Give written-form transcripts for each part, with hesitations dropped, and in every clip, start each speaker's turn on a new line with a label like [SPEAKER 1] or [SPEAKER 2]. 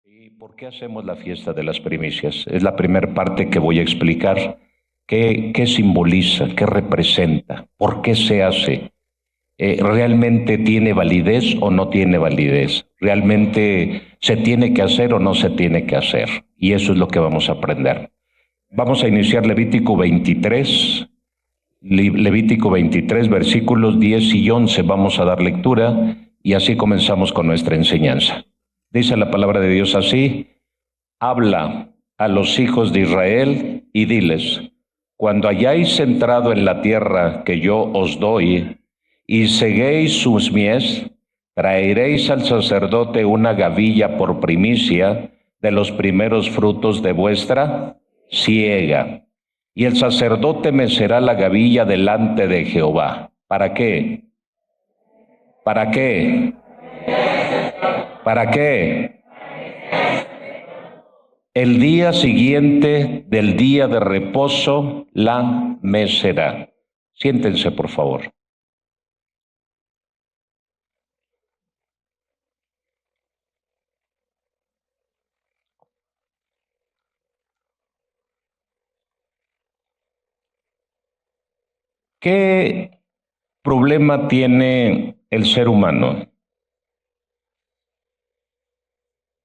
[SPEAKER 1] ¿Y por qué hacemos la fiesta de las primicias? Es la primera parte que voy a explicar. ¿Qué simboliza? ¿Qué representa? ¿Por qué se hace? ¿Realmente tiene validez o no tiene validez? ¿Realmente se tiene que hacer o no se tiene que hacer? Y eso es lo que vamos a aprender. Vamos a iniciar Levítico 23, versículos 10 y 11. Vamos a dar lectura y así comenzamos con nuestra enseñanza. Dice la palabra de Dios así: habla a los hijos de Israel y diles: cuando hayáis entrado en la tierra que yo os doy y seguéis sus mies, traeréis al sacerdote una gavilla por primicia de los primeros frutos de vuestra siega. Y el sacerdote mecerá la gavilla delante de Jehová. ¿Para qué? ¿Para qué? ¿Para qué? El día siguiente del día de reposo la mecerá. Siéntense, por favor. ¿Qué problema tiene el ser humano?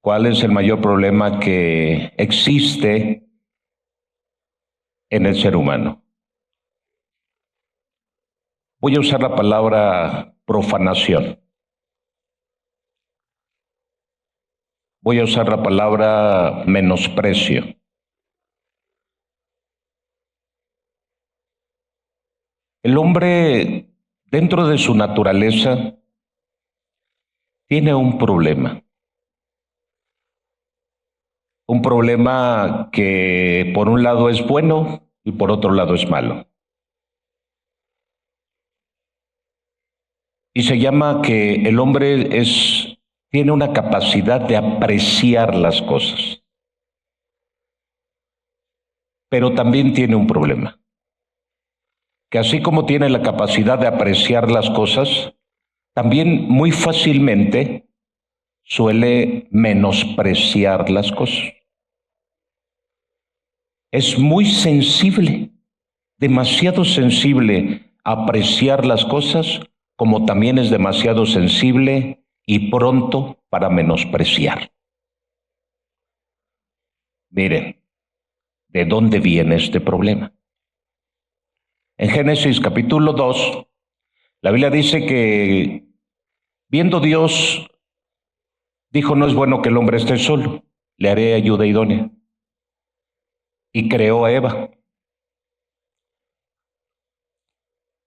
[SPEAKER 1] ¿Cuál es el mayor problema que existe en el ser humano? Voy a usar la palabra profanación. Voy a usar la palabra menosprecio. El hombre, dentro de su naturaleza, tiene un problema. Un problema que por un lado es bueno y por otro lado es malo. Y se llama que el hombre tiene una capacidad de apreciar las cosas. Pero también tiene un problema. Que así como tiene la capacidad de apreciar las cosas, también muy fácilmente suele menospreciar las cosas. Es muy sensible, demasiado sensible a apreciar las cosas, como también es demasiado sensible y pronto para menospreciar. Miren, ¿de dónde viene este problema? En Génesis capítulo 2, la Biblia dice que viendo Dios, dijo: no es bueno que el hombre esté solo, le haré ayuda idónea. Y creó a Eva.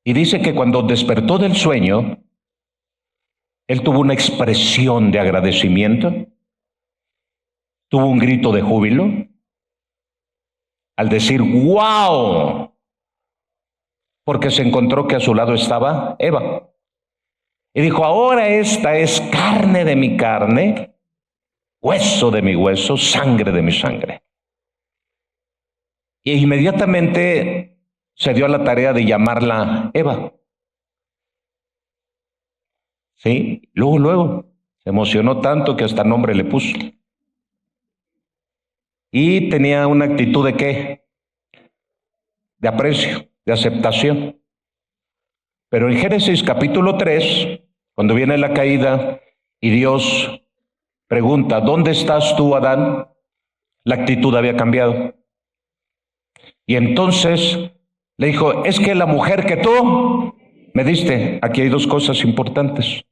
[SPEAKER 1] Y dice que cuando despertó del sueño, él tuvo una expresión de agradecimiento, tuvo un grito de júbilo, al decir ¡wow! Porque se encontró que a su lado estaba Eva. Y dijo: ahora esta es carne de mi carne, hueso de mi hueso, sangre de mi sangre. Y inmediatamente se dio a la tarea de llamarla Eva. ¿Sí? Luego, se emocionó tanto que hasta nombre le puso. Y tenía una actitud de ¿qué? De aprecio, de aceptación. Pero en Génesis capítulo 3, cuando viene la caída y Dios pregunta: ¿dónde estás tú, Adán? La actitud había cambiado. Y entonces le dijo: es que la mujer que tú me diste, aquí hay dos cosas importantes.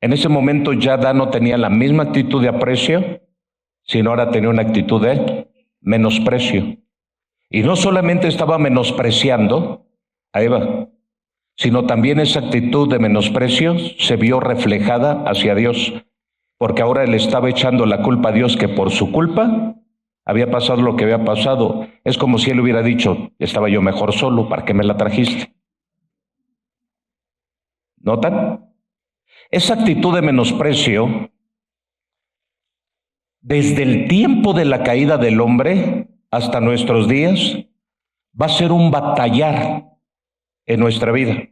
[SPEAKER 1] En ese momento ya Adán no tenía la misma actitud de aprecio, sino ahora tenía una actitud de menosprecio. Y no solamente estaba menospreciando a Eva, sino también esa actitud de menosprecio se vio reflejada hacia Dios, porque ahora le estaba echando la culpa a Dios, que por su culpa había pasado lo que había pasado. Es como si él hubiera dicho: estaba yo mejor solo, ¿para qué me la trajiste? ¿Notan? Esa actitud de menosprecio, desde el tiempo de la caída del hombre hasta nuestros días, va a ser un batallar en nuestra vida.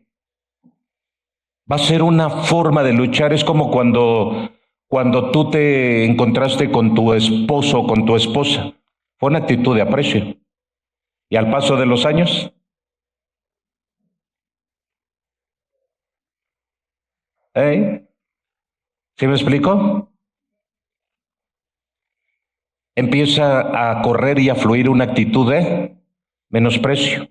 [SPEAKER 1] Va a ser una forma de luchar. Es como cuando cuando tú te encontraste con tu esposo o con tu esposa? Fue una actitud de aprecio. Y al paso de los años, ¿sí me explico? Empieza a correr y a fluir una actitud de menosprecio,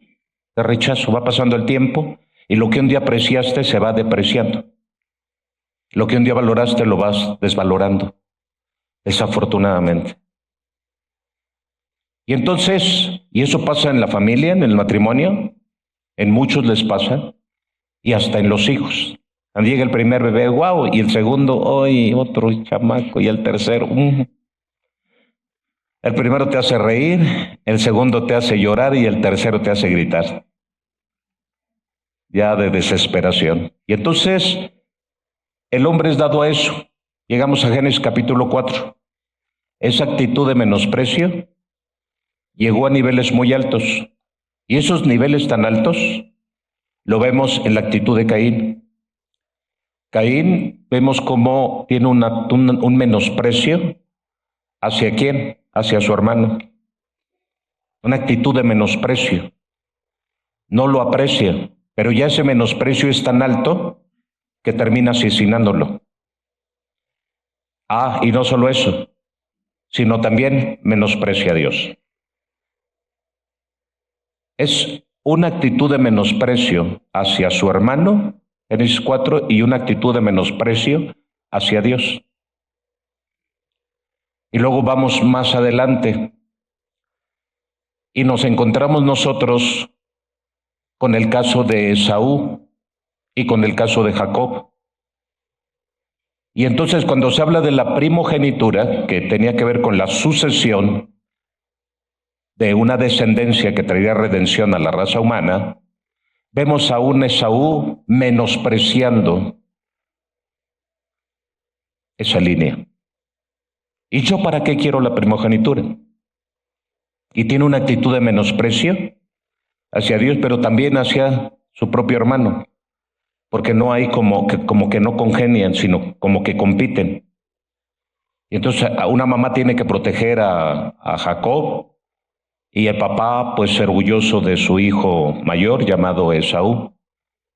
[SPEAKER 1] de rechazo. Va pasando el tiempo y lo que un día apreciaste se va depreciando. Lo que un día valoraste lo vas desvalorando, desafortunadamente. Y entonces, y eso pasa en la familia, en el matrimonio, en muchos les pasa, y hasta en los hijos. Cuando llega el primer bebé, wow, y el segundo, hoy otro chamaco, y el tercero. El primero te hace reír, el segundo te hace llorar y el tercero te hace gritar, ya de desesperación. Y entonces el hombre es dado a eso. Llegamos a Génesis capítulo 4. Esa actitud de menosprecio llegó a niveles muy altos. Y esos niveles tan altos lo vemos en la actitud de Caín. Caín vemos cómo tiene un menosprecio. ¿Hacia quién? Hacia su hermano. Una actitud de menosprecio. No lo aprecia, pero ya ese menosprecio es tan alto que termina asesinándolo. Y no solo eso, sino también menosprecia a Dios. Es una actitud de menosprecio hacia su hermano, Génesis 4, y una actitud de menosprecio hacia Dios. Y luego vamos más adelante y nos encontramos nosotros con el caso de Esaú y con el caso de Jacob. Y entonces cuando se habla de la primogenitura, que tenía que ver con la sucesión de una descendencia que traería redención a la raza humana, vemos a un Esaú menospreciando esa línea. ¿Y yo para qué quiero la primogenitura? Y tiene una actitud de menosprecio hacia Dios, pero también hacia su propio hermano, porque no hay como que no congenian, sino como que compiten. Y entonces una mamá tiene que proteger a Jacob, y el papá pues orgulloso de su hijo mayor llamado Esaú.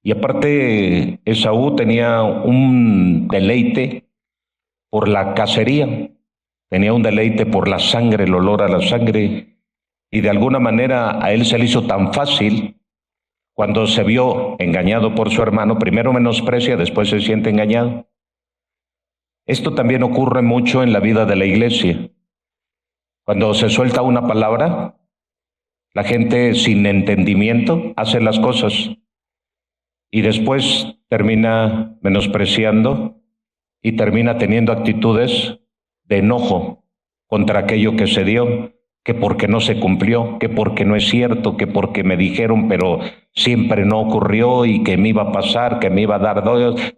[SPEAKER 1] Y aparte Esaú tenía un deleite por la cacería, tenía un deleite por la sangre, el olor a la sangre, y de alguna manera a él se le hizo tan fácil. Cuando se vio engañado por su hermano, primero menosprecia, después se siente engañado. Esto también ocurre mucho en la vida de la iglesia. Cuando se suelta una palabra, la gente sin entendimiento hace las cosas y después termina menospreciando y termina teniendo actitudes de enojo contra aquello que se dio, que porque no se cumplió, que porque no es cierto, que porque me dijeron pero siempre no ocurrió y que me iba a pasar, que me iba a dar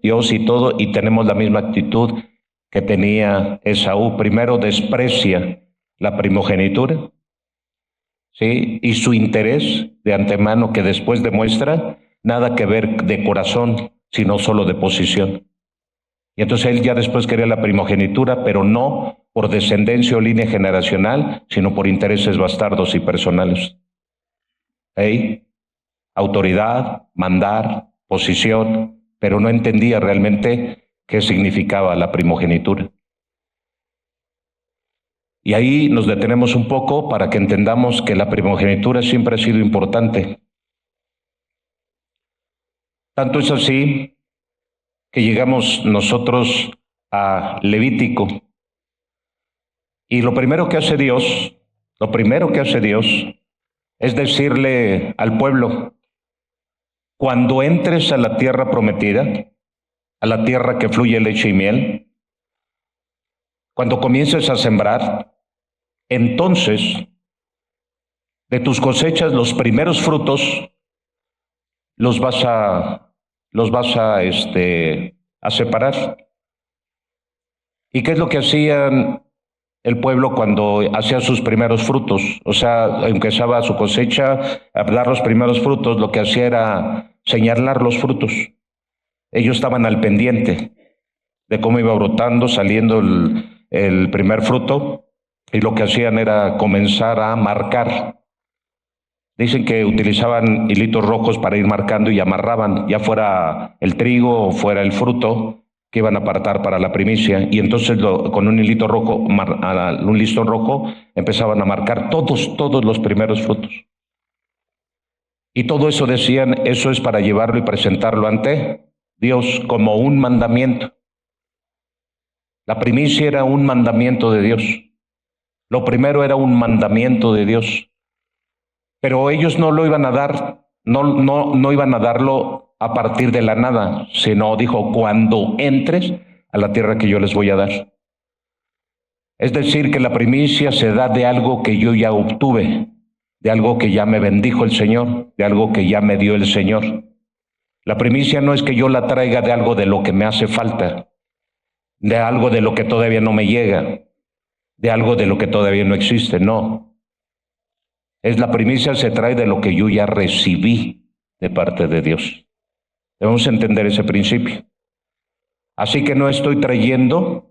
[SPEAKER 1] Dios y todo, y tenemos la misma actitud que tenía Esaú. Primero desprecia la primogenitura, ¿sí? Y su interés de antemano que después demuestra nada que ver de corazón, sino solo de posición. Y entonces él ya después quería la primogenitura, pero no por descendencia o línea generacional, sino por intereses bastardos y personales. Autoridad, mandar, posición, pero no entendía realmente qué significaba la primogenitura. Y ahí nos detenemos un poco para que entendamos que la primogenitura siempre ha sido importante. Tanto es así que llegamos nosotros a Levítico. Y lo primero que hace Dios es decirle al pueblo: cuando entres a la tierra prometida, a la tierra que fluye leche y miel, cuando comiences a sembrar, entonces de tus cosechas los primeros frutos los vas a separar. ¿Y qué es lo que hacían el pueblo cuando hacía sus primeros frutos? O sea, empezaba su cosecha a dar los primeros frutos, lo que hacía era señalar los frutos. Ellos estaban al pendiente. de cómo iba brotando, saliendo el primer fruto, y lo que hacían era comenzar a marcar. Dicen que utilizaban hilitos rojos para ir marcando y amarraban, ya fuera el trigo o fuera el fruto, que iban a apartar para la primicia, y entonces con un hilito rojo, un listón rojo, empezaban a marcar todos los primeros frutos. Y todo eso decían, eso es para llevarlo y presentarlo ante Dios como un mandamiento. La primicia era un mandamiento de Dios. Lo primero era un mandamiento de Dios. Pero ellos no lo iban a dar, no iban a darlo a partir de la nada, sino dijo, cuando entres a la tierra que yo les voy a dar. Es decir, que la primicia se da de algo que yo ya obtuve, de algo que ya me bendijo el Señor, de algo que ya me dio el Señor. La primicia no es que yo la traiga de algo de lo que me hace falta, de algo de lo que todavía no me llega, de algo de lo que todavía no existe, no. Es la primicia se trae de lo que yo ya recibí de parte de Dios. Debemos entender ese principio. Así que no estoy trayendo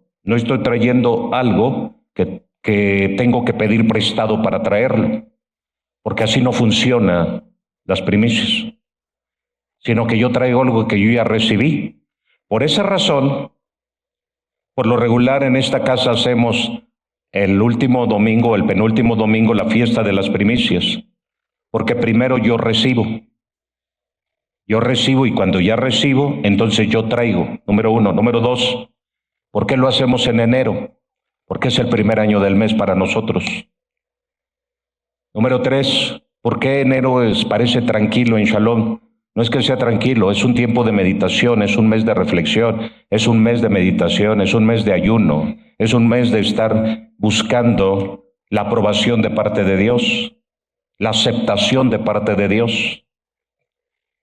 [SPEAKER 1] algo que tengo que pedir prestado para traerlo, porque así no funcionan las primicias, sino que yo traigo algo que yo ya recibí. Por esa razón, por lo regular en esta casa hacemos el último domingo, el penúltimo domingo, la fiesta de las primicias, porque primero yo recibo y cuando ya recibo, entonces yo traigo, número uno. Número dos, ¿por qué lo hacemos en enero? Porque es el primer año del mes para nosotros. Número tres, ¿por qué enero parece tranquilo en Shalom? No es que sea tranquilo, es un tiempo de meditación, es un mes de reflexión, es un mes de meditación, es un mes de ayuno, es un mes de estar buscando la aprobación de parte de Dios, la aceptación de parte de Dios.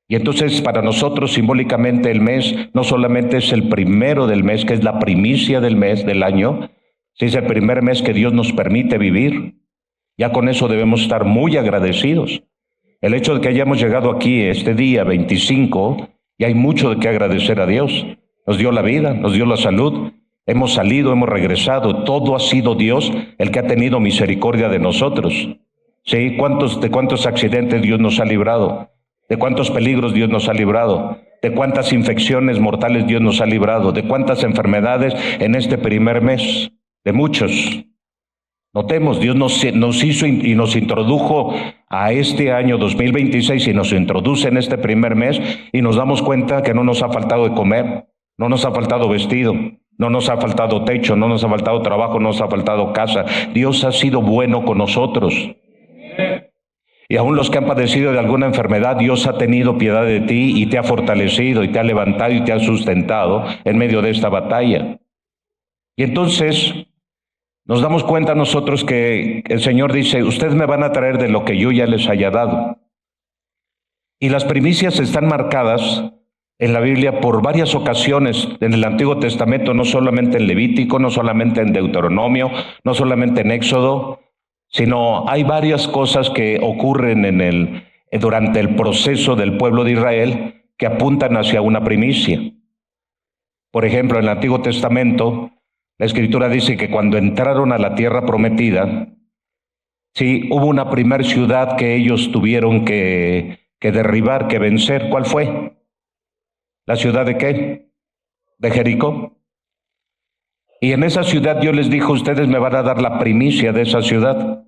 [SPEAKER 1] Y entonces para nosotros simbólicamente el mes no solamente es el primero del mes, que es la primicia del mes, del año, si es el primer mes que Dios nos permite vivir, ya con eso debemos estar muy agradecidos. El hecho de que hayamos llegado aquí este día 25, y hay mucho de qué agradecer a Dios. Nos dio la vida, nos dio la salud, hemos salido, hemos regresado, todo ha sido Dios el que ha tenido misericordia de nosotros. ¿Sí? ¿De cuántos accidentes Dios nos ha librado? ¿De cuántos peligros Dios nos ha librado? ¿De cuántas infecciones mortales Dios nos ha librado? ¿De cuántas enfermedades en este primer mes? De muchos. Notemos, Dios nos hizo y nos introdujo a este año 2026 y nos introduce en este primer mes y nos damos cuenta que no nos ha faltado de comer, no nos ha faltado vestido, no nos ha faltado techo, no nos ha faltado trabajo, no nos ha faltado casa. Dios ha sido bueno con nosotros. Y aún los que han padecido de alguna enfermedad, Dios ha tenido piedad de ti y te ha fortalecido y te ha levantado y te ha sustentado en medio de esta batalla. Y entonces nos damos cuenta nosotros que el Señor dice, ustedes me van a traer de lo que yo ya les haya dado. Y las primicias están marcadas en la Biblia por varias ocasiones en el Antiguo Testamento, no solamente en Levítico, no solamente en Deuteronomio, no solamente en Éxodo, sino hay varias cosas que ocurren durante el proceso del pueblo de Israel que apuntan hacia una primicia. Por ejemplo, en el Antiguo Testamento, la Escritura dice que cuando entraron a la tierra prometida, sí, hubo una primer ciudad que ellos tuvieron que derribar, que vencer. ¿Cuál fue? ¿La ciudad de qué? De Jericó. Y en esa ciudad Dios les dijo, ustedes me van a dar la primicia de esa ciudad.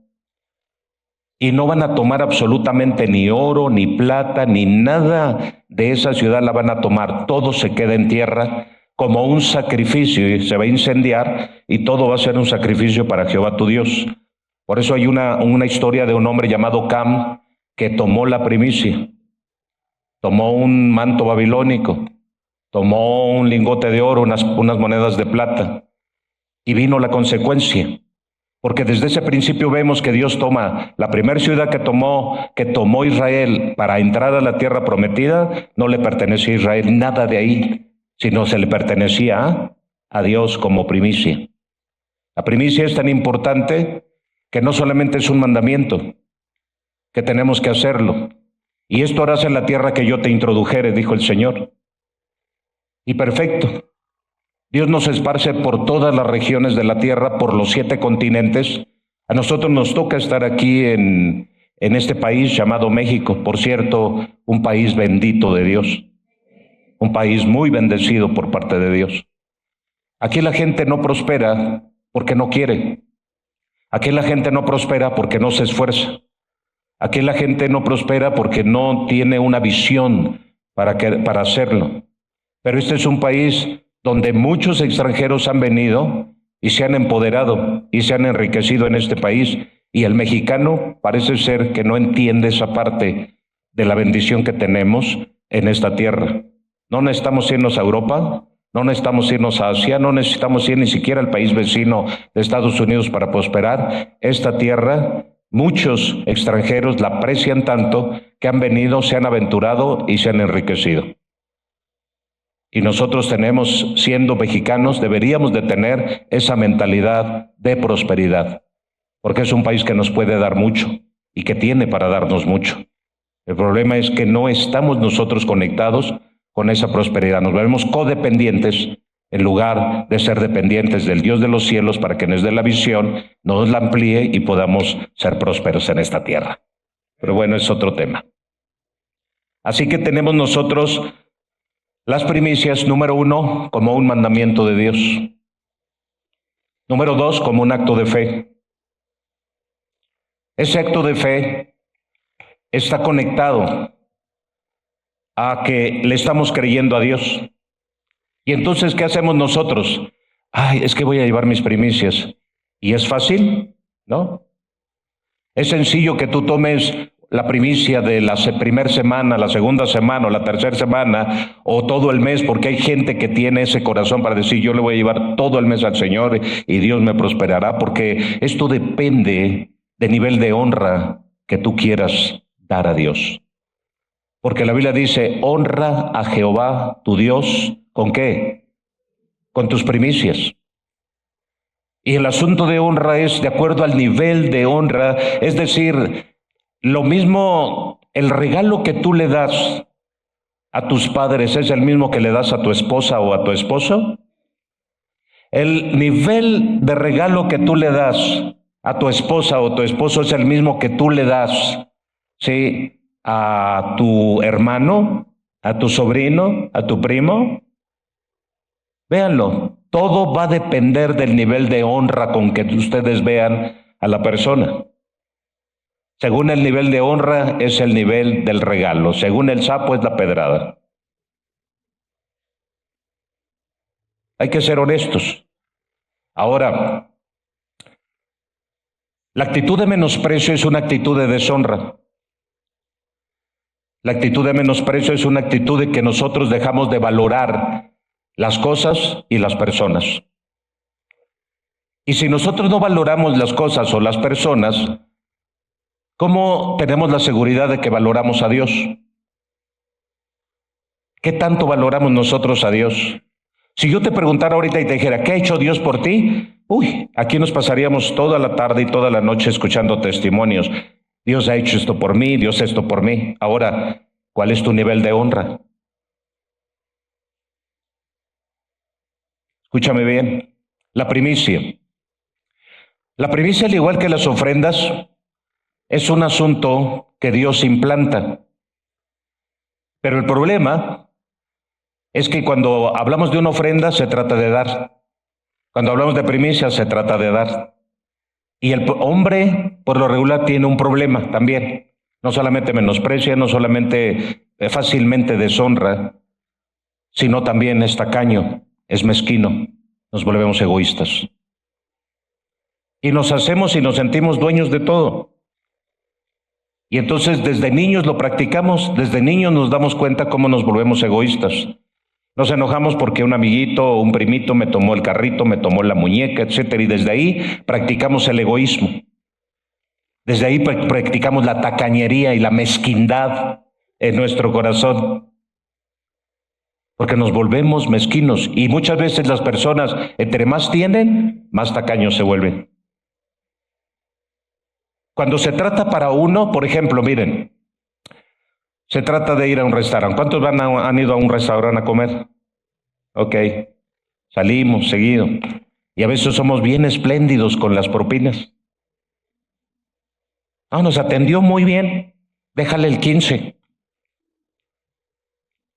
[SPEAKER 1] Y no van a tomar absolutamente ni oro, ni plata, ni nada de esa ciudad la van a tomar. Todo se queda en tierra como un sacrificio y se va a incendiar y todo va a ser un sacrificio para Jehová tu Dios. Por eso hay una historia de un hombre llamado Cam que tomó la primicia. Tomó un manto babilónico, tomó un lingote de oro, unas monedas de plata. Y vino la consecuencia, porque desde ese principio vemos que Dios toma la primera ciudad que tomó Israel para entrar a la tierra prometida, no le pertenecía a Israel nada de ahí, sino se le pertenecía a Dios como primicia. La primicia es tan importante que no solamente es un mandamiento, que tenemos que hacerlo. Y esto harás en la tierra que yo te introdujere, dijo el Señor. Y perfecto. Dios nos esparce por todas las regiones de la tierra, por los 7 continentes. A nosotros nos toca estar aquí en este país llamado México. Por cierto, un país bendito de Dios. Un país muy bendecido por parte de Dios. Aquí la gente no prospera porque no quiere. Aquí la gente no prospera porque no se esfuerza. Aquí la gente no prospera porque no tiene una visión para hacerlo. Pero este es un país donde muchos extranjeros han venido y se han empoderado y se han enriquecido en este país. Y el mexicano parece ser que no entiende esa parte de la bendición que tenemos en esta tierra. No necesitamos irnos a Europa, no necesitamos irnos a Asia, no necesitamos ir ni siquiera al país vecino de Estados Unidos para prosperar. Esta tierra, muchos extranjeros la aprecian tanto que han venido, se han aventurado y se han enriquecido. Y nosotros tenemos, siendo mexicanos, deberíamos de tener esa mentalidad de prosperidad, porque es un país que nos puede dar mucho y que tiene para darnos mucho. El problema es que no estamos nosotros conectados con esa prosperidad. Nos vemos codependientes en lugar de ser dependientes del Dios de los cielos para que nos dé la visión, nos la amplíe y podamos ser prósperos en esta tierra. Pero bueno, es otro tema. Así que tenemos nosotros las primicias, número 1, como un mandamiento de Dios. Número 2, como un acto de fe. Ese acto de fe está conectado a que le estamos creyendo a Dios. Y entonces, ¿qué hacemos nosotros? Ay, es que voy a llevar mis primicias. ¿Y es fácil? ¿No? Es sencillo que tú tomes la primicia de la primera semana, la segunda semana o la tercera semana o todo el mes, porque hay gente que tiene ese corazón para decir, yo le voy a llevar todo el mes al Señor y Dios me prosperará, porque esto depende del nivel de honra que tú quieras dar a Dios. Porque la Biblia dice, honra a Jehová tu Dios, ¿con qué? Con tus primicias. Y el asunto de honra es de acuerdo al nivel de honra, es decir, lo mismo, el regalo que tú le das a tus padres es el mismo que le das a tu esposa o a tu esposo. El nivel de regalo que tú le das a tu esposa o tu esposo es el mismo que tú le das, ¿sí?, a tu hermano, a tu sobrino, a tu primo. Véanlo, todo va a depender del nivel de honra con que ustedes vean a la persona. Según el nivel de honra es el nivel del regalo, según el sapo es la pedrada. Hay que ser honestos. Ahora, la actitud de menosprecio es una actitud de deshonra. La actitud de menosprecio es una actitud de que nosotros dejamos de valorar las cosas y las personas. Y si nosotros no valoramos las cosas o las personas, ¿cómo tenemos la seguridad de que valoramos a Dios? ¿Qué tanto valoramos nosotros a Dios? Si yo te preguntara ahorita y te dijera, ¿qué ha hecho Dios por ti? Aquí nos pasaríamos toda la tarde y toda la noche escuchando testimonios. Dios ha hecho esto por mí, Dios esto por mí. Ahora, ¿cuál es tu nivel de honra? Escúchame bien, la primicia. La primicia, al igual que las ofrendas, es un asunto que Dios implanta. Pero el problema es que cuando hablamos de una ofrenda se trata de dar. Cuando hablamos de primicia se trata de dar. Y el hombre, por lo regular, tiene un problema también. No solamente menosprecia, no solamente fácilmente deshonra, sino también es tacaño, es mezquino. Nos volvemos egoístas. Y nos hacemos y nos sentimos dueños de todo. Y entonces desde niños lo practicamos, desde niños nos damos cuenta cómo nos volvemos egoístas. Nos enojamos porque un amiguito o un primito me tomó el carrito, me tomó la muñeca, etcétera, y desde ahí practicamos el egoísmo. Desde ahí practicamos la tacañería y la mezquindad en nuestro corazón. Porque nos volvemos mezquinos y muchas veces las personas, entre más tienen, más tacaños se vuelven. Cuando se trata para uno, por ejemplo, miren, se trata de ir a un restaurante. ¿Cuántos han ido a un restaurante a comer? Ok. salimos seguido. Y a veces somos bien espléndidos con las propinas. No, nos atendió muy bien, déjale el 15.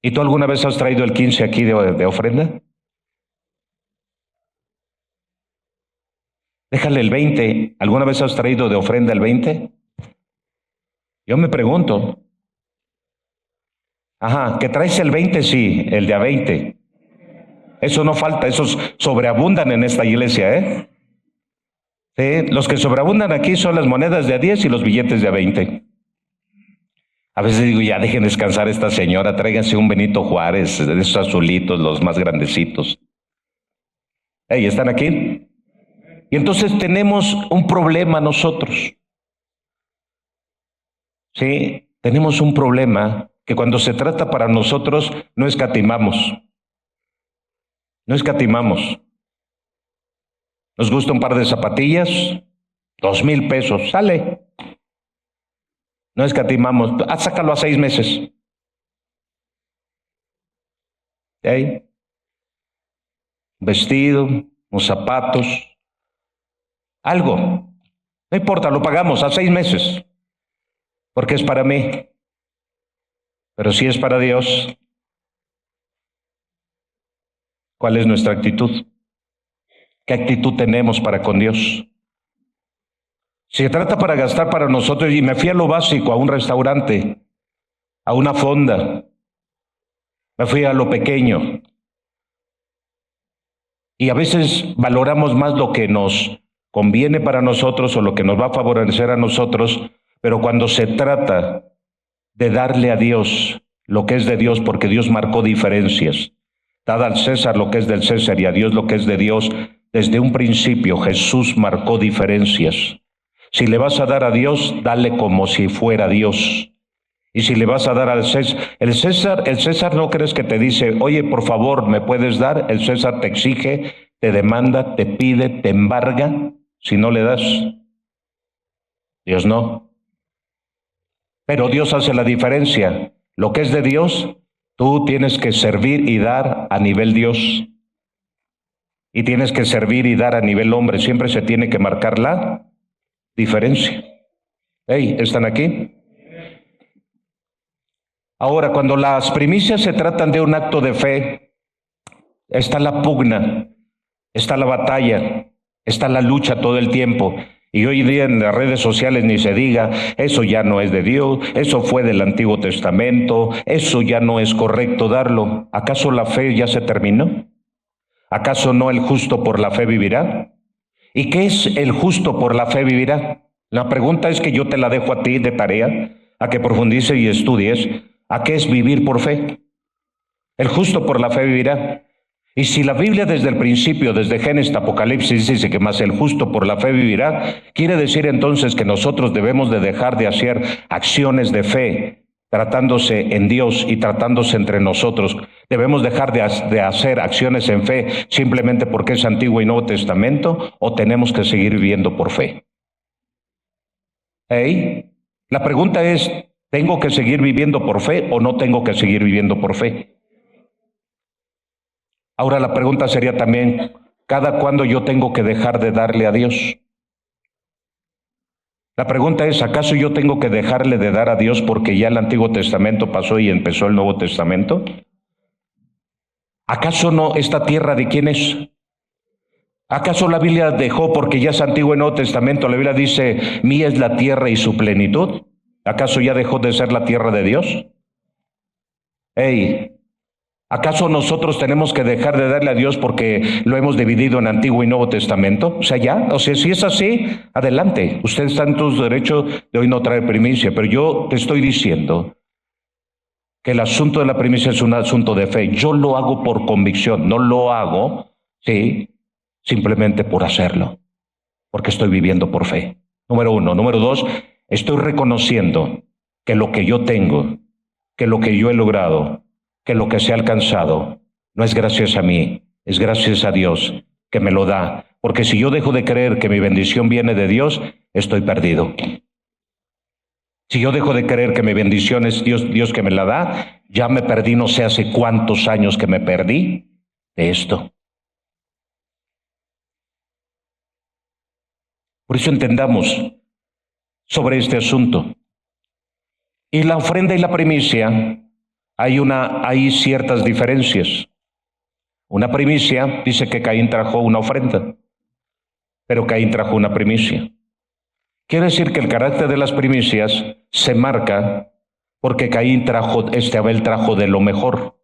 [SPEAKER 1] ¿Y tú alguna vez has traído el 15 aquí de ofrenda? Déjale el 20. ¿Alguna vez has traído de ofrenda el 20? Yo me pregunto. Ajá, que traes el 20, sí, el de a 20. Eso no falta, esos sobreabundan en esta iglesia, ¿eh? Sí, los que sobreabundan aquí son las monedas de a 10 y los billetes de a 20. A veces digo, ya dejen descansar a esta señora, tráiganse un Benito Juárez, de esos azulitos, los más grandecitos. Hey, ¿están aquí? Y entonces tenemos un problema nosotros. Sí, tenemos un problema que cuando se trata para nosotros no escatimamos. No escatimamos. Nos gusta un par de zapatillas, 2,000 pesos, sale. No escatimamos. Sácalo a 6 meses. ¿Sí? Vestido, unos zapatos, algo. No importa, lo pagamos a 6 meses. Porque es para mí. Pero si es para Dios, ¿cuál es nuestra actitud? ¿Qué actitud tenemos para con Dios? Si se trata para gastar para nosotros, y me fui a lo básico, a un restaurante, a una fonda, me fui a lo pequeño. Y a veces valoramos más lo que nos conviene para nosotros o lo que nos va a favorecer a nosotros, pero cuando se trata de darle a Dios lo que es de Dios, porque Dios marcó diferencias, dad al César lo que es del César y a Dios lo que es de Dios. Desde un principio Jesús marcó diferencias. Si le vas a dar a Dios, dale como si fuera Dios. Y si le vas a dar al César, el César no crees que te dice, oye, por favor, ¿me puedes dar? El César te exige, te demanda, te pide, te embarga, si no le das. Dios no. Pero Dios hace la diferencia. Lo que es de Dios, tú tienes que servir y dar a nivel Dios. Y tienes que servir y dar a nivel hombre. Siempre se tiene que marcar la diferencia. Hey, ¿están aquí? Ahora, cuando las primicias se tratan de un acto de fe, está la pugna, está la batalla, está la lucha todo el tiempo. Y hoy día en las redes sociales ni se diga, eso ya no es de Dios, eso fue del Antiguo Testamento, eso ya no es correcto darlo. ¿Acaso la fe ya se terminó? ¿Acaso no el justo por la fe vivirá? ¿Y qué es el justo por la fe vivirá? La pregunta es que yo te la dejo a ti de tarea, a que profundices y estudies. ¿A qué es vivir por fe? El justo por la fe vivirá. Y si la Biblia desde el principio, desde Génesis, Apocalipsis, dice que más el justo por la fe vivirá, quiere decir entonces que nosotros debemos de dejar de hacer acciones de fe, tratándose en Dios y tratándose entre nosotros. Debemos dejar de hacer acciones en fe simplemente porque es Antiguo y Nuevo Testamento, o tenemos que seguir viviendo por fe. La pregunta es, ¿tengo que seguir viviendo por fe o no tengo que seguir viviendo por fe? Ahora la pregunta sería también, ¿cada cuándo yo tengo que dejar de darle a Dios? La pregunta es, ¿acaso yo tengo que dejarle de dar a Dios porque ya el Antiguo Testamento pasó y empezó el Nuevo Testamento? ¿Acaso no esta tierra de quién es? ¿Acaso la Biblia dejó porque ya es Antiguo y Nuevo Testamento? La Biblia dice, mía es la tierra y su plenitud. ¿Acaso ya dejó de ser la tierra de Dios? ¿Acaso nosotros tenemos que dejar de darle a Dios porque lo hemos dividido en Antiguo y Nuevo Testamento? O sea, si es así, adelante. Usted está en tu derecho de hoy no traer primicia, pero yo te estoy diciendo que el asunto de la primicia es un asunto de fe. Yo lo hago por convicción, no lo hago, simplemente por hacerlo, porque estoy viviendo por fe. Número uno. Número dos, estoy reconociendo que lo que yo tengo, que lo que yo he logrado, que lo que se ha alcanzado, no es gracias a mí, es gracias a Dios que me lo da. Porque si yo dejo de creer que mi bendición viene de Dios, estoy perdido. Si yo dejo de creer que mi bendición es Dios que me la da, ya me perdí, no sé hace cuántos años que me perdí de esto. Por eso entendamos sobre este asunto. Y la ofrenda y la primicia, hay ciertas diferencias. Una primicia dice que Caín trajo una ofrenda, pero Caín trajo una primicia. Quiere decir que el carácter de las primicias se marca porque Abel trajo de lo mejor.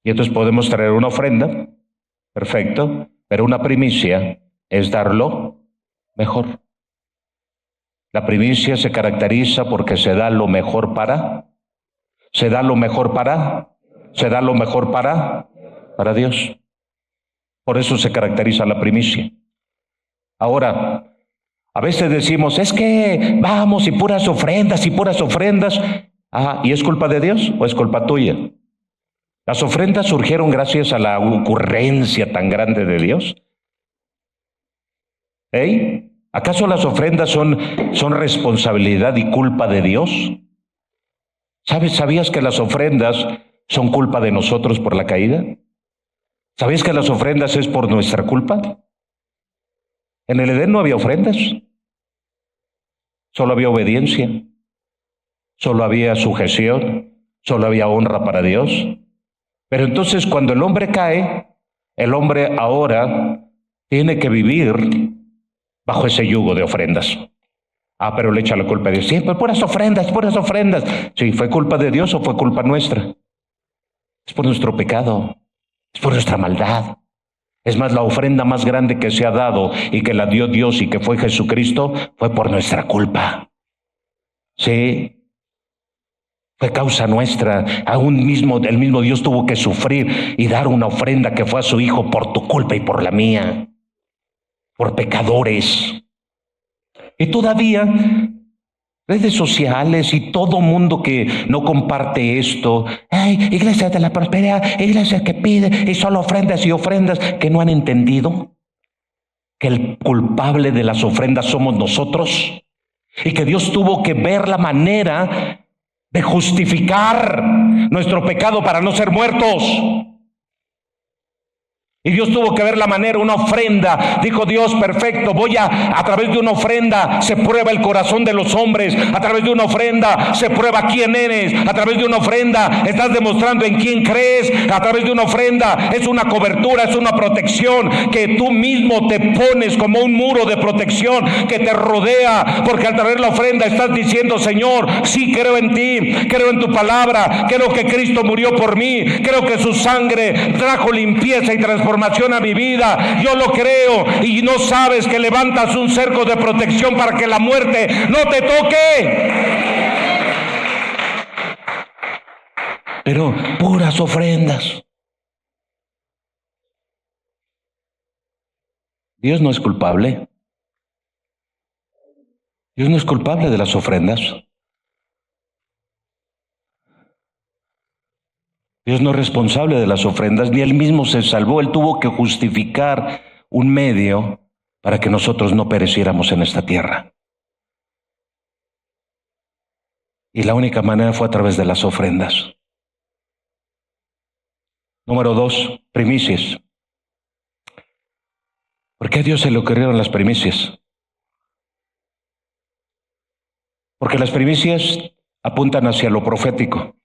[SPEAKER 1] Y entonces podemos traer una ofrenda, perfecto, pero una primicia es dar lo mejor. La primicia se caracteriza porque se da lo mejor para Dios. Por eso se caracteriza la primicia. Ahora, a veces decimos, es que vamos y puras ofrendas. ¿Y es culpa de Dios o es culpa tuya? Las ofrendas surgieron gracias a la ocurrencia tan grande de Dios. ¿Acaso las ofrendas son responsabilidad y culpa de Dios? ¿Sabías que las ofrendas son culpa de nosotros por la caída? ¿Sabías que las ofrendas es por nuestra culpa? En el Edén no había ofrendas, solo había obediencia, solo había sujeción, solo había honra para Dios. Pero entonces cuando el hombre cae, el hombre ahora tiene que vivir bajo ese yugo de ofrendas. Pero le echa la culpa a Dios. Sí, pues puras ofrendas. Sí, ¿fue culpa de Dios o fue culpa nuestra? Es por nuestro pecado, es por nuestra maldad. Es más, la ofrenda más grande que se ha dado y que la dio Dios y que fue Jesucristo, fue por nuestra culpa. Sí, fue causa nuestra. El mismo Dios tuvo que sufrir y dar una ofrenda que fue a su Hijo por tu culpa y por la mía, por pecadores. Y todavía redes sociales y todo mundo que no comparte esto, iglesia de la prosperidad, iglesia que pide y solo ofrendas y ofrendas, que no han entendido que el culpable de las ofrendas somos nosotros y que Dios tuvo que ver la manera de justificar nuestro pecado para no ser muertos. Y Dios tuvo que ver la manera, una ofrenda. Dijo Dios, perfecto, a través de una ofrenda se prueba el corazón de los hombres. A través de una ofrenda se prueba quién eres. A través de una ofrenda estás demostrando en quién crees. A través de una ofrenda es una cobertura, es una protección que tú mismo te pones como un muro de protección que te rodea. Porque al traer la ofrenda estás diciendo, Señor, sí creo en ti, creo en tu palabra, creo que Cristo murió por mí, creo que su sangre trajo limpieza y transformación a mi vida, yo lo creo. Y no sabes que levantas un cerco de protección para que la muerte no te toque. Pero puras ofrendas. Dios no es culpable. Dios no es culpable de las ofrendas. Dios no es responsable de las ofrendas, ni Él mismo se salvó. Él tuvo que justificar un medio para que nosotros no pereciéramos en esta tierra. Y la única manera fue a través de las ofrendas. Número 2, primicias. ¿Por qué a Dios se le ocurrieron las primicias? Porque las primicias apuntan hacia lo profético,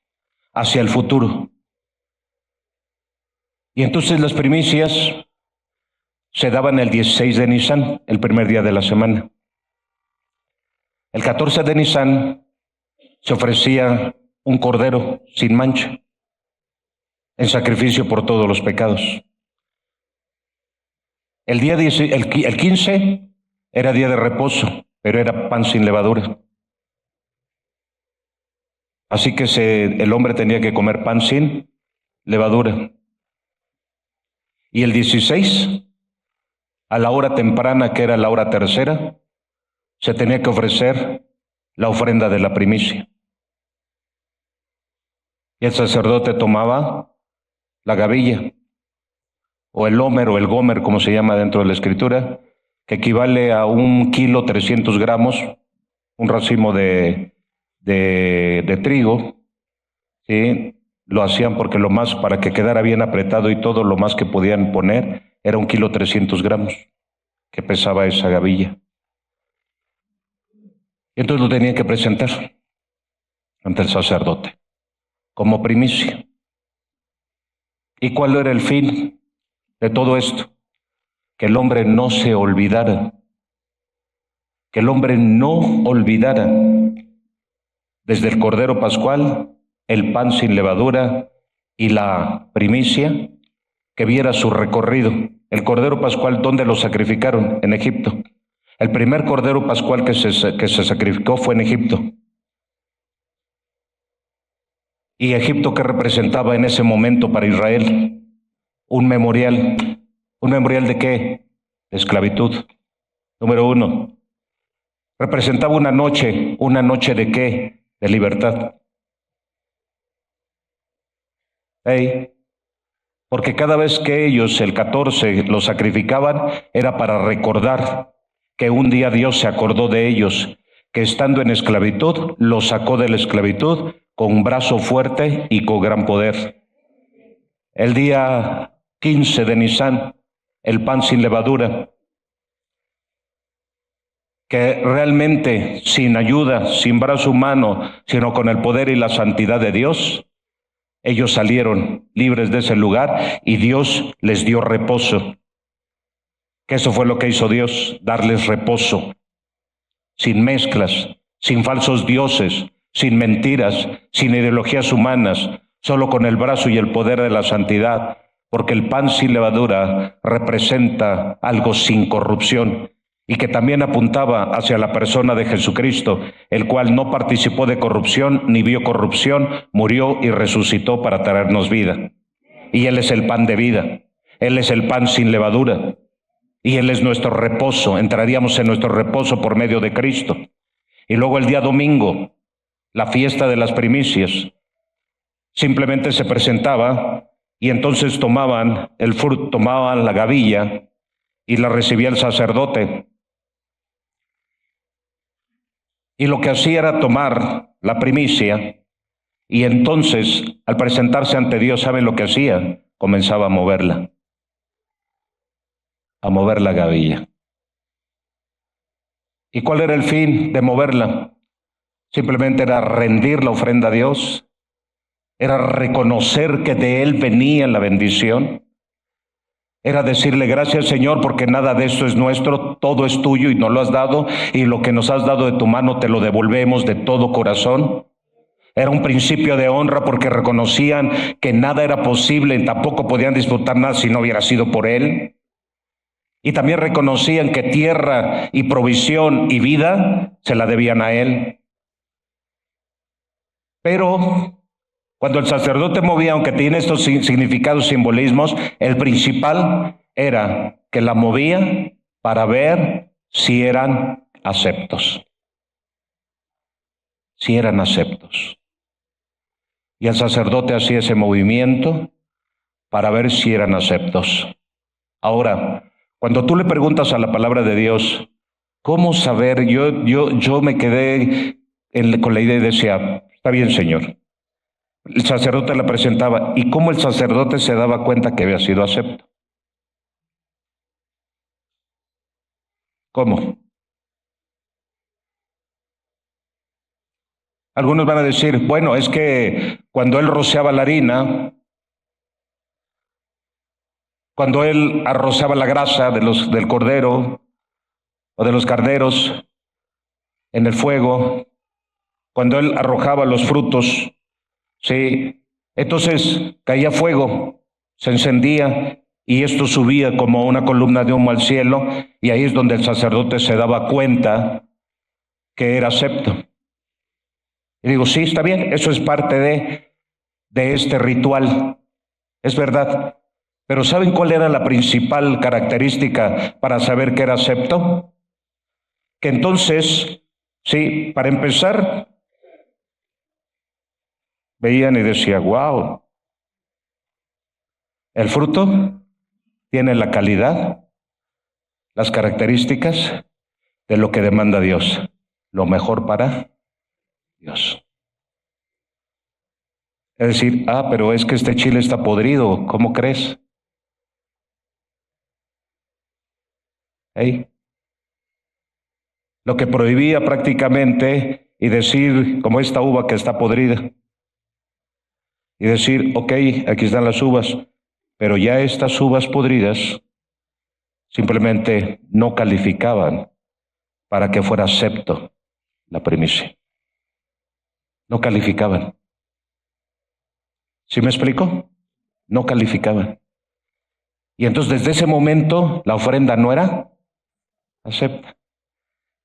[SPEAKER 1] hacia el futuro. Y entonces las primicias se daban el 16 de Nisan, el primer día de la semana. El 14 de Nisan se ofrecía un cordero sin mancha, en sacrificio por todos los pecados. El 15 era día de reposo, pero era pan sin levadura. Así que el hombre tenía que comer pan sin levadura. Y el 16, a la hora temprana, que era la hora tercera, se tenía que ofrecer la ofrenda de la primicia. Y el sacerdote tomaba la gavilla, o el homer, o el gomer, como se llama dentro de la Escritura, que equivale a 1 kilo 300 gramos, un racimo de trigo, ¿sí? Lo hacían porque para que quedara bien apretado y todo lo más que podían poner era 1 kilo 300 gramos. que pesaba esa gavilla. Y entonces lo tenían que presentar ante el sacerdote como primicia. ¿Y cuál era el fin de todo esto? Que el hombre no se olvidara, que el hombre no olvidara desde el Cordero Pascual, el pan sin levadura y la primicia, que viera su recorrido. El Cordero Pascual, ¿dónde lo sacrificaron? En Egipto. El primer Cordero Pascual que se sacrificó fue en Egipto. ¿Y Egipto qué representaba en ese momento para Israel? Un memorial. ¿Un memorial de qué? De esclavitud. Número uno. Representaba una noche de qué? De libertad. Porque cada vez que ellos, el 14, lo sacrificaban, era para recordar que un día Dios se acordó de ellos, que estando en esclavitud, los sacó de la esclavitud con un brazo fuerte y con gran poder. El día 15 de Nisan, el pan sin levadura, que realmente sin ayuda, sin brazo humano, sino con el poder y la santidad de Dios, ellos salieron libres de ese lugar y Dios les dio reposo. Que eso fue lo que hizo Dios, darles reposo, sin mezclas, sin falsos dioses, sin mentiras, sin ideologías humanas, solo con el brazo y el poder de la santidad, porque el pan sin levadura representa algo sin corrupción y que también apuntaba hacia la persona de Jesucristo, el cual no participó de corrupción ni vio corrupción, murió y resucitó para traernos vida. Y Él es el pan de vida, Él es el pan sin levadura y Él es nuestro reposo. Entraríamos en nuestro reposo por medio de Cristo. Y luego el día domingo, la fiesta de las primicias, simplemente se presentaba y entonces tomaban el fruto, tomaban la gavilla y la recibía el sacerdote. Y lo que hacía era tomar la primicia y entonces al presentarse ante Dios, ¿saben lo que hacía? Comenzaba a mover la gavilla. ¿Y cuál era el fin de moverla? Simplemente era rendir la ofrenda a Dios, era reconocer que de Él venía la bendición, era decirle gracias Señor porque nada de esto es nuestro, todo es tuyo y nos lo has dado y lo que nos has dado de tu mano te lo devolvemos de todo corazón. Era un principio de honra porque reconocían que nada era posible y tampoco podían disfrutar nada si no hubiera sido por Él. Y también reconocían que tierra y provisión y vida se la debían a Él. Pero cuando el sacerdote movía, aunque tiene estos significados, simbolismos, el principal era que la movía para ver si eran aceptos. Si eran aceptos. Y el sacerdote hacía ese movimiento para ver si eran aceptos. Ahora, cuando tú le preguntas a la palabra de Dios, ¿cómo saber? Yo me quedé con la idea y decía, está bien, Señor. El sacerdote la presentaba. ¿Y cómo el sacerdote se daba cuenta que había sido acepto? ¿Cómo? Algunos van a decir, bueno, es que cuando él rociaba la harina, cuando él arrozaba la grasa del cordero o de los carneros en el fuego, cuando él arrojaba los frutos, sí, entonces caía fuego, se encendía y esto subía como una columna de humo al cielo y ahí es donde el sacerdote se daba cuenta que era acepto. Y digo, sí, está bien, eso es parte de este ritual, es verdad. Pero ¿saben cuál era la principal característica para saber que era acepto? Que entonces, sí, para empezar, veían y decían, wow, el fruto tiene la calidad, las características de lo que demanda Dios, lo mejor para Dios. Es decir, pero es que este chile está podrido, ¿cómo crees? ¿eh? Lo que prohibía prácticamente y decir, como esta uva que está podrida, y decir, ok, aquí están las uvas, pero ya estas uvas podridas simplemente no calificaban para que fuera acepto la primicia. No calificaban. ¿Sí me explico? No calificaban. Y entonces desde ese momento la ofrenda no era acepta.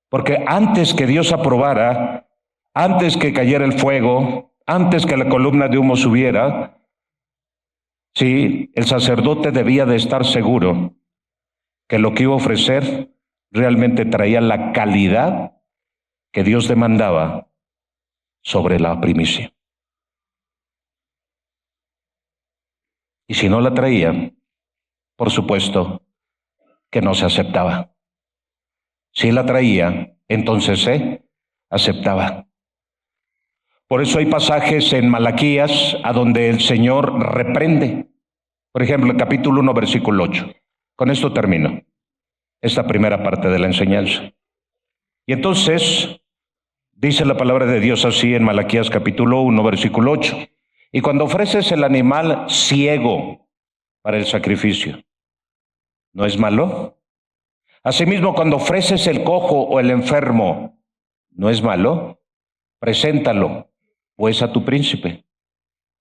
[SPEAKER 1] Porque antes que Dios aprobara, antes que cayera el fuego, antes que la columna de humo subiera, sí, el sacerdote debía de estar seguro que lo que iba a ofrecer realmente traía la calidad que Dios demandaba sobre la primicia. Y si no la traía, por supuesto que no se aceptaba. Si la traía, entonces se aceptaba. Por eso hay pasajes en Malaquías a donde el Señor reprende. Por ejemplo, el capítulo 1, versículo 8. Con esto termino esta primera parte de la enseñanza. Y entonces dice la palabra de Dios así en Malaquías capítulo 1, versículo 8. Y cuando ofreces el animal ciego para el sacrificio, ¿no es malo? Asimismo, cuando ofreces el cojo o el enfermo, ¿no es malo? Preséntalo, pues, a tu príncipe.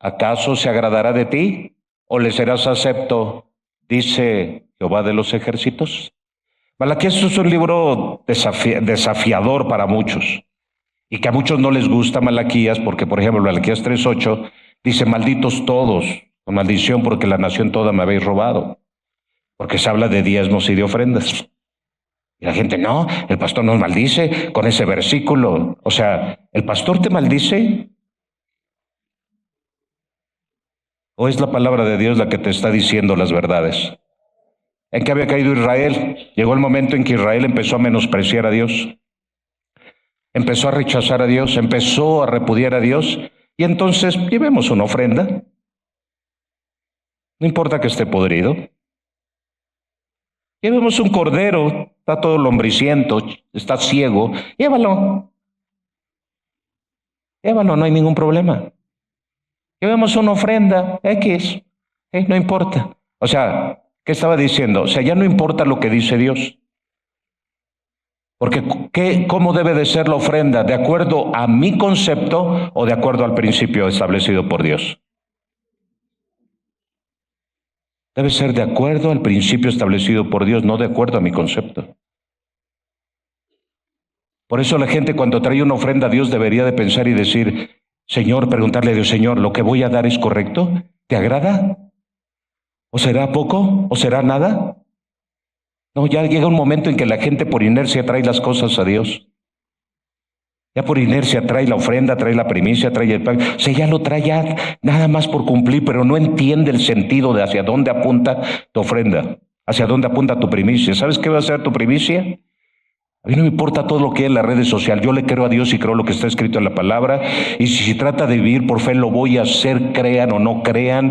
[SPEAKER 1] ¿Acaso se agradará de ti o le serás acepto? Dice Jehová de los ejércitos. Malaquías es un libro desafiador para muchos y que a muchos no les gusta Malaquías porque, por ejemplo, Malaquías 3:8 dice, malditos todos, con maldición porque la nación toda me habéis robado, porque se habla de diezmos y de ofrendas. Y la gente, no, el pastor nos maldice con ese versículo. O sea, ¿el pastor te maldice? ¿O es la palabra de Dios la que te está diciendo las verdades? ¿En qué había caído Israel? Llegó el momento en que Israel empezó a menospreciar a Dios, empezó a rechazar a Dios, empezó a repudiar a Dios, y entonces llevemos una ofrenda. No importa que esté podrido. Llevemos un cordero, está todo lombriciento, está ciego, llévalo. Llévalo, no hay ningún problema. Llevemos una ofrenda, X, no importa. O sea, ¿qué estaba diciendo? O sea, ya no importa lo que dice Dios. Porque ¿cómo debe de ser la ofrenda? ¿De acuerdo a mi concepto o de acuerdo al principio establecido por Dios? Debe ser de acuerdo al principio establecido por Dios, no de acuerdo a mi concepto. Por eso la gente cuando trae una ofrenda a Dios debería de pensar y decir, Señor, preguntarle a Dios, Señor, ¿lo que voy a dar es correcto? ¿Te agrada? ¿O será poco? ¿O será nada? No, ya llega un momento en que la gente por inercia trae las cosas a Dios. Ya por inercia trae la ofrenda, trae la primicia, trae el pan. O sea, ya lo trae ya nada más por cumplir, pero no entiende el sentido de hacia dónde apunta tu ofrenda, hacia dónde apunta tu primicia. ¿Sabes qué va a ser tu primicia? A mí no me importa todo lo que hay en las redes sociales. Yo le creo a Dios y creo lo que está escrito en la palabra. Y si se trata de vivir por fe, lo voy a hacer, crean o no crean,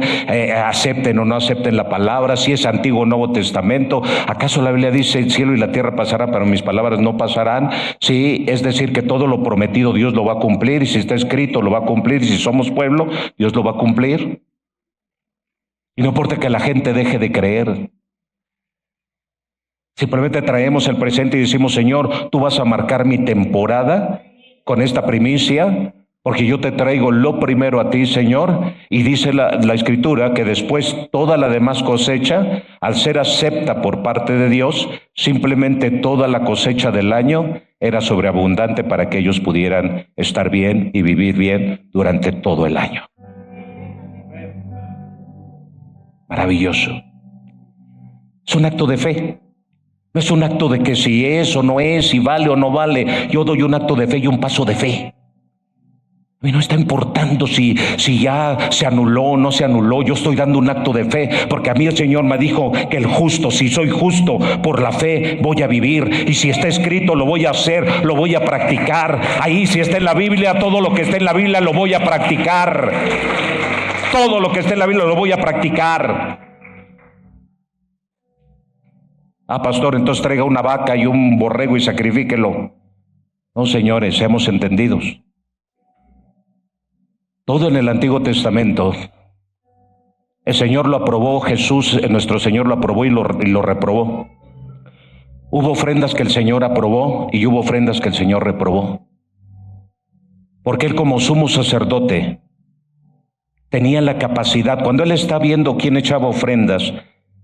[SPEAKER 1] acepten o no acepten la palabra, si es Antiguo o Nuevo Testamento. ¿Acaso la Biblia dice el cielo y la tierra pasarán, pero mis palabras no pasarán? Sí, es decir que todo lo prometido Dios lo va a cumplir. Y si está escrito lo va a cumplir. Y si somos pueblo, Dios lo va a cumplir. Y no importa que la gente deje de creer. Simplemente traemos el presente y decimos, Señor, tú vas a marcar mi temporada con esta primicia, porque yo te traigo lo primero a ti, Señor. Y dice la Escritura que después toda la demás cosecha, al ser acepta por parte de Dios, simplemente toda la cosecha del año era sobreabundante para que ellos pudieran estar bien y vivir bien durante todo el año. Maravilloso. Es un acto de fe. No es un acto de que si es o no es, si vale o no vale. Yo doy un acto de fe y un paso de fe. A mí no está importando si ya se anuló o no se anuló. Yo estoy dando un acto de fe, porque a mí el Señor me dijo que el justo, si soy justo por la fe, voy a vivir. Y si está escrito, lo voy a hacer, lo voy a practicar. Ahí, si está en la Biblia, todo lo que está en la Biblia lo voy a practicar. Todo lo que está en la Biblia lo voy a practicar. Ah, pastor, entonces traiga una vaca y un borrego y sacrifíquelo. No, señores, seamos entendidos. Todo en el Antiguo Testamento, el Señor lo aprobó, Jesús, nuestro Señor lo aprobó y lo reprobó. Hubo ofrendas que el Señor aprobó y hubo ofrendas que el Señor reprobó. Porque Él, como sumo sacerdote, tenía la capacidad, cuando Él está viendo quién echaba ofrendas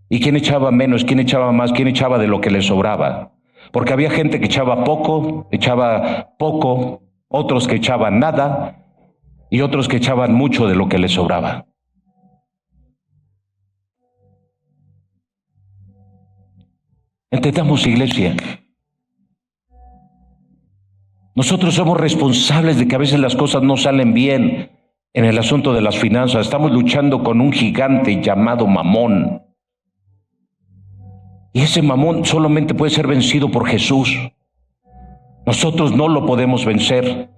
[SPEAKER 1] y quién echaba menos, quién echaba más, quién echaba de lo que le sobraba. Porque había gente que echaba poco, otros que echaban nada y otros que echaban mucho de lo que les sobraba. Entendamos, iglesia. Nosotros somos responsables de que a veces las cosas no salen bien en el asunto de las finanzas. Estamos luchando con un gigante llamado Mamón. Y ese Mamón solamente puede ser vencido por Jesús. Nosotros no lo podemos vencer.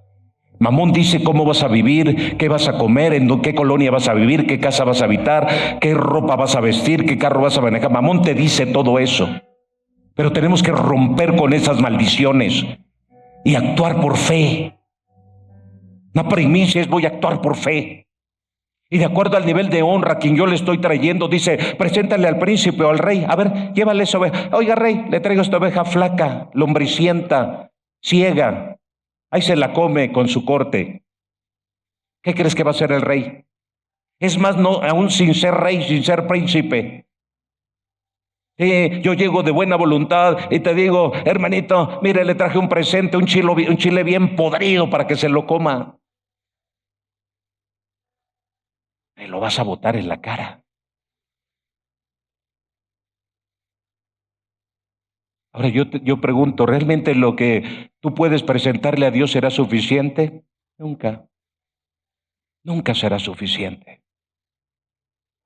[SPEAKER 1] Mamón dice cómo vas a vivir, qué vas a comer, en qué colonia vas a vivir, qué casa vas a habitar, qué ropa vas a vestir, qué carro vas a manejar. Mamón te dice todo eso. Pero tenemos que romper con esas maldiciones y actuar por fe. Una primicia es voy a actuar por fe. Y de acuerdo al nivel de honra a quien yo le estoy trayendo, dice, preséntale al príncipe o al rey. A ver, llévale esa oveja. Oiga, rey, le traigo esta oveja flaca, lombricienta, ciega. Ahí se la come con su corte. ¿Qué crees que va a hacer el rey? Es más, no, aún sin ser rey, sin ser príncipe. Yo llego de buena voluntad y te digo, hermanito, mire, le traje un presente, un chile bien podrido para que se lo coma. Me lo vas a botar en la cara. Ahora yo pregunto, ¿realmente lo que tú puedes presentarle a Dios será suficiente? Nunca, nunca será suficiente.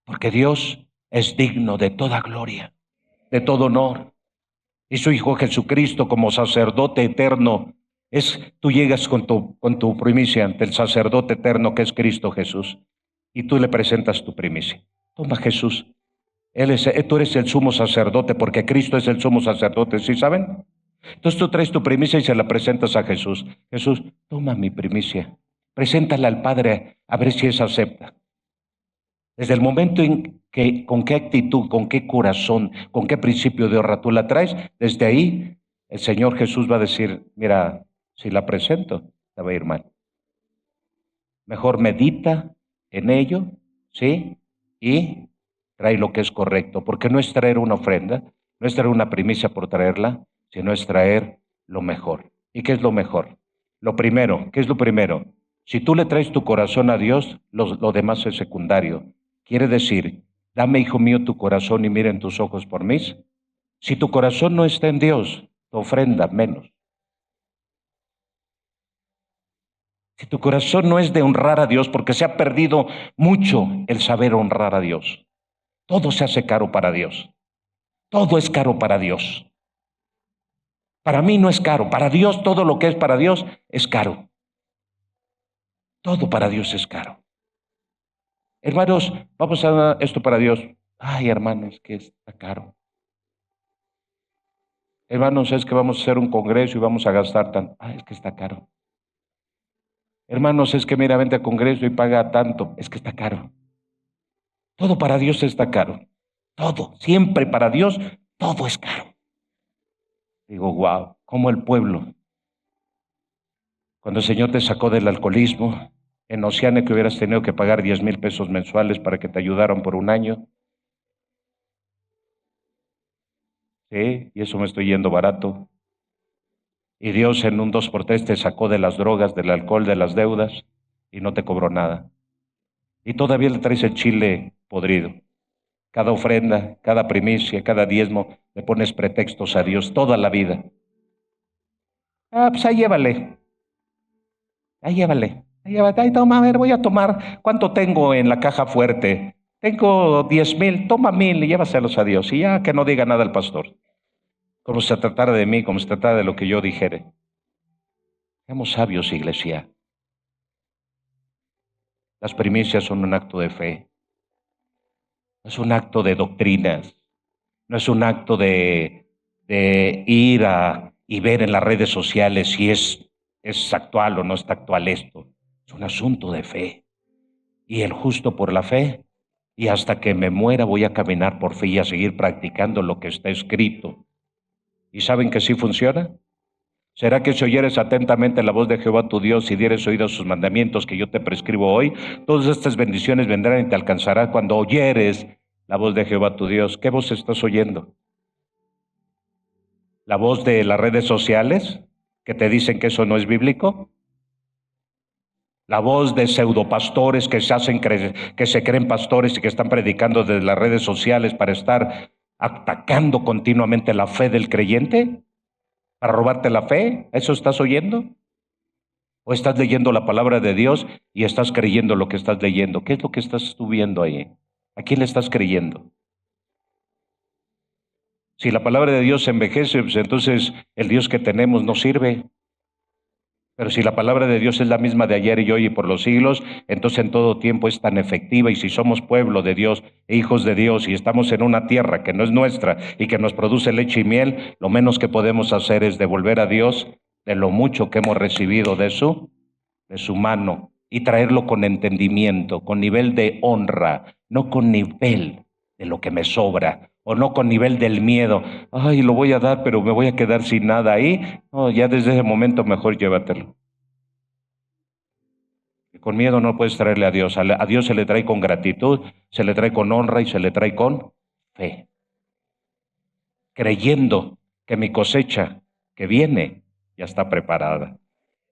[SPEAKER 1] Porque Dios es digno de toda gloria, de todo honor. Y su Hijo Jesucristo como sacerdote eterno, tú llegas con tu primicia ante el sacerdote eterno que es Cristo Jesús y tú le presentas tu primicia. Toma, Jesús, tú eres el sumo sacerdote porque Cristo es el sumo sacerdote, ¿sí saben? Entonces tú traes tu primicia y se la presentas a Jesús. Jesús, toma mi primicia, preséntala al Padre a ver si es acepta. Desde el momento en que, con qué actitud, con qué corazón, con qué principio de honra tú la traes, desde ahí el Señor Jesús va a decir, mira, si la presento, te va a ir mal. Mejor medita en ello, ¿sí? Y trae lo que es correcto, porque no es traer una ofrenda, no es traer una primicia por traerla, sino es traer lo mejor. ¿Y qué es lo mejor? Lo primero, ¿qué es lo primero? Si tú le traes tu corazón a Dios, lo demás es secundario. Quiere decir, dame, hijo mío, tu corazón y miren tus ojos por mí. Si tu corazón no está en Dios, tu ofrenda menos. Si tu corazón no es de honrar a Dios, porque se ha perdido mucho el saber honrar a Dios. Todo se hace caro para Dios. Todo es caro para Dios. Para mí no es caro. Para Dios, todo lo que es para Dios es caro. Todo para Dios es caro. Hermanos, vamos a esto para Dios. Ay, hermanos, que está caro. Hermanos, es que vamos a hacer un congreso y vamos a gastar tanto. Ay, es que está caro. Hermanos, es que mira, vente a congreso y paga tanto. Es que está caro. Todo para Dios está caro. Todo, siempre para Dios, todo es caro. Digo, wow, como el pueblo. Cuando el Señor te sacó del alcoholismo, en Oceania que hubieras tenido que pagar 10,000 pesos mensuales para que te ayudaran por un año. Sí, y eso me estoy yendo barato. Y Dios en un 2x3 te sacó de las drogas, del alcohol, de las deudas y no te cobró nada. Y todavía le traes el chile podrido. Cada ofrenda, cada primicia, cada diezmo, le pones pretextos a Dios toda la vida. Ah, pues ahí llévale. Ahí llévale. Ahí llévale. Ahí toma, a ver, voy a tomar. ¿Cuánto tengo en la caja fuerte? Tengo 10,000, toma 1,000 y llévaselos a Dios. Y ya que no diga nada el pastor. Como se tratara de mí, como se tratara de lo que yo dijere. Seamos sabios, iglesia. Las primicias son un acto de fe. No es un acto de doctrinas. No es un acto de de ir y ver en las redes sociales si es actual o no está actual esto. Es un asunto de fe. Y el justo por la fe, y hasta que me muera voy a caminar por fe y a seguir practicando lo que está escrito. ¿Y saben que sí funciona? ¿Será que si oyeres atentamente la voz de Jehová tu Dios y dieres oído a sus mandamientos que yo te prescribo hoy, todas estas bendiciones vendrán y te alcanzarán cuando oyeres la voz de Jehová tu Dios? ¿Qué voz estás oyendo? ¿La voz de las redes sociales que te dicen que eso no es bíblico? ¿La voz de pseudopastores que que se creen pastores y que están predicando desde las redes sociales para estar atacando continuamente la fe del creyente? ¿Para robarte la fe? ¿Eso estás oyendo? ¿O estás leyendo la palabra de Dios y estás creyendo lo que estás leyendo? ¿Qué es lo que estás tú viendo ahí? ¿A quién le estás creyendo? Si la palabra de Dios se envejece, pues entonces el Dios que tenemos no sirve. Pero si la palabra de Dios es la misma de ayer y hoy y por los siglos, entonces en todo tiempo es tan efectiva. Y si somos pueblo de Dios e hijos de Dios y estamos en una tierra que no es nuestra y que nos produce leche y miel, lo menos que podemos hacer es devolver a Dios de lo mucho que hemos recibido de su mano y traerlo con entendimiento, con nivel de honra, no con nivel de lo que me sobra o no con nivel del miedo. Ay, lo voy a dar, pero me voy a quedar sin nada ahí. No, ya desde ese momento mejor llévatelo. Y con miedo no puedes traerle a Dios. A Dios se le trae con gratitud, se le trae con honra y se le trae con fe, creyendo que mi cosecha que viene ya está preparada.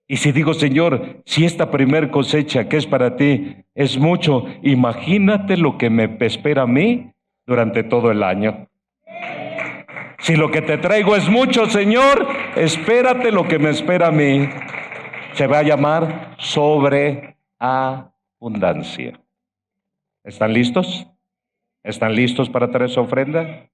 [SPEAKER 1] Y si digo, Señor, si esta primer cosecha que es para ti es mucho, imagínate lo que me espera a mí durante todo el año. Si lo que te traigo es mucho, Señor, espérate lo que me espera a mí. Se va a llamar sobreabundancia. ¿Están listos? ¿Están listos para traer su ofrenda?